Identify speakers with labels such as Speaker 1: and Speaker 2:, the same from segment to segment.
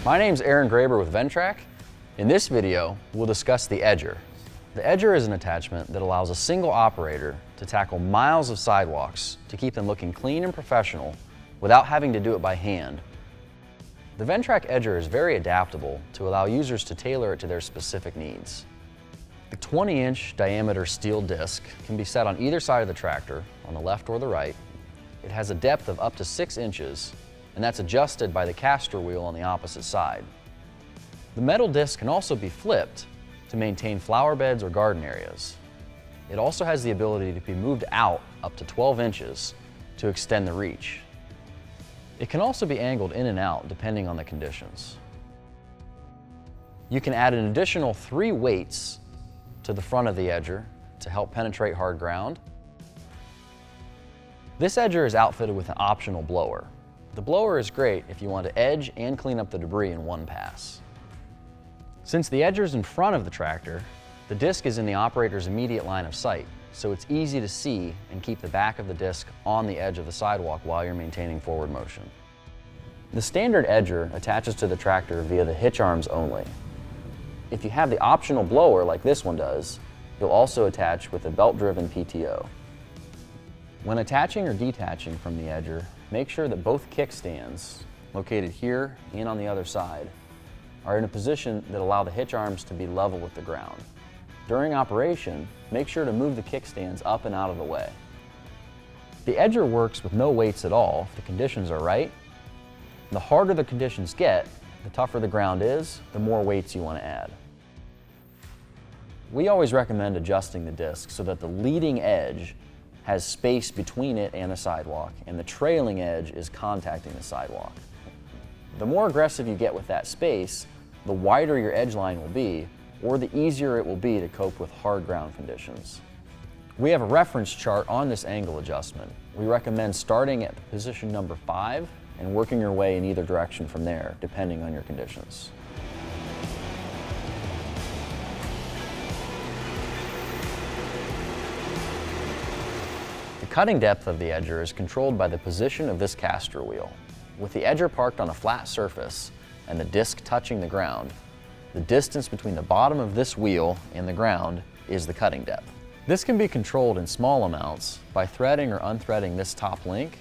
Speaker 1: My name's Aaron Graber with Ventrac. In this video, we'll discuss the Edger. The Edger is an attachment that allows a single operator to tackle miles of sidewalks to keep them looking clean and professional without having to do it by hand. The Ventrac Edger is very adaptable to allow users to tailor it to their specific needs. The 20-inch diameter steel disc can be set on either side of the tractor, on the left or the right. It has a depth of up to 6 inches, and that's adjusted by the caster wheel on the opposite side. The metal disc can also be flipped to maintain flower beds or garden areas. It also has the ability to be moved out up to 12 inches to extend the reach. It can also be angled in and out depending on the conditions. You can add an additional 3 weights to the front of the Edger to help penetrate hard ground. This Edger is outfitted with an optional blower. The blower is great if you want to edge and clean up the debris in one pass. Since the Edger is in front of the tractor, the disc is in the operator's immediate line of sight, so it's easy to see and keep the back of the disc on the edge of the sidewalk while you're maintaining forward motion. The standard Edger attaches to the tractor via the hitch arms only. If you have the optional blower like this one does, you'll also attach with a belt-driven PTO. When attaching or detaching from the Edger, make sure that both kickstands, located here and on the other side, are in a position that allow the hitch arms to be level with the ground. During operation, make sure to move the kickstands up and out of the way. The Edger works with no weights at all if the conditions are right. The harder the conditions get, the tougher the ground is, the more weights you want to add. We always recommend adjusting the disc so that the leading edge has space between it and the sidewalk, and the trailing edge is contacting the sidewalk. The more aggressive you get with that space, the wider your edge line will be, or the easier it will be to cope with hard ground conditions. We have a reference chart on this angle adjustment. We recommend starting at position number 5 and working your way in either direction from there, depending on your conditions. The cutting depth of the Edger is controlled by the position of this caster wheel. With the Edger parked on a flat surface and the disc touching the ground, the distance between the bottom of this wheel and the ground is the cutting depth. This can be controlled in small amounts by threading or unthreading this top link,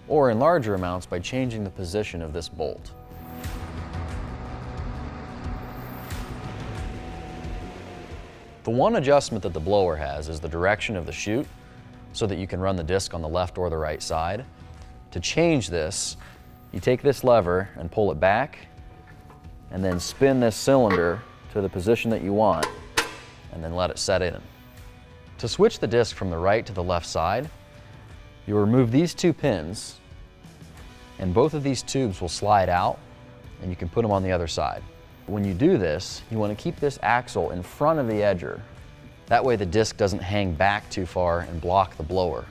Speaker 1: or in larger amounts by changing the position of this bolt. The one adjustment that the blower has is the direction of the chute, so that you can run the disc on the left or the right side. To change this, you take this lever and pull it back, and then spin this cylinder to the position that you want, and then let it set in. To switch the disc from the right to the left side, you'll remove these 2 pins, and both of these tubes will slide out, and you can put them on the other side. When you do this, you want to keep this axle in front of the Edger. That way the disc doesn't hang back too far and block the blower.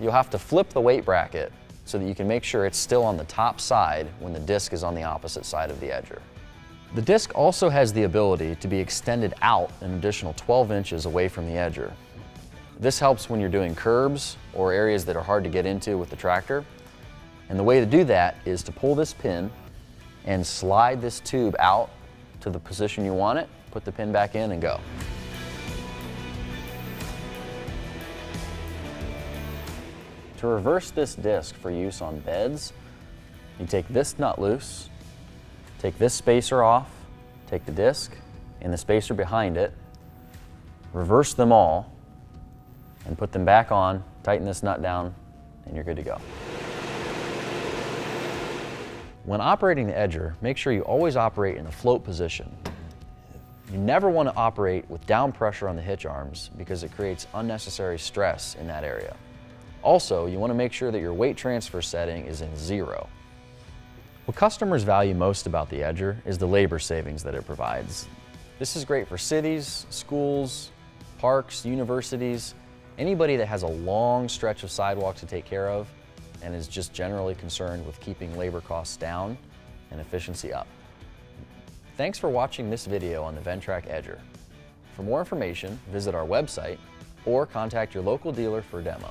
Speaker 1: You'll have to flip the weight bracket so that you can make sure it's still on the top side when the disc is on the opposite side of the Edger. The disc also has the ability to be extended out an additional 12 inches away from the Edger. This helps when you're doing curbs or areas that are hard to get into with the tractor. And the way to do that is to pull this pin and slide this tube out to the position you want it, put the pin back in and go. To reverse this disc for use on beds, you take this nut loose, take this spacer off, take the disc and the spacer behind it, reverse them all, and put them back on, tighten this nut down, and you're good to go. When operating the Edger, make sure you always operate in a float position. You never want to operate with down pressure on the hitch arms because it creates unnecessary stress in that area. Also, you want to make sure that your weight transfer setting is in 0. What customers value most about the Edger is the labor savings that it provides. This is great for cities, schools, parks, universities, anybody that has a long stretch of sidewalk to take care of and is just generally concerned with keeping labor costs down and efficiency up. Thanks for watching this video on the Ventrac Edger. For more information, visit our website or contact your local dealer for a demo.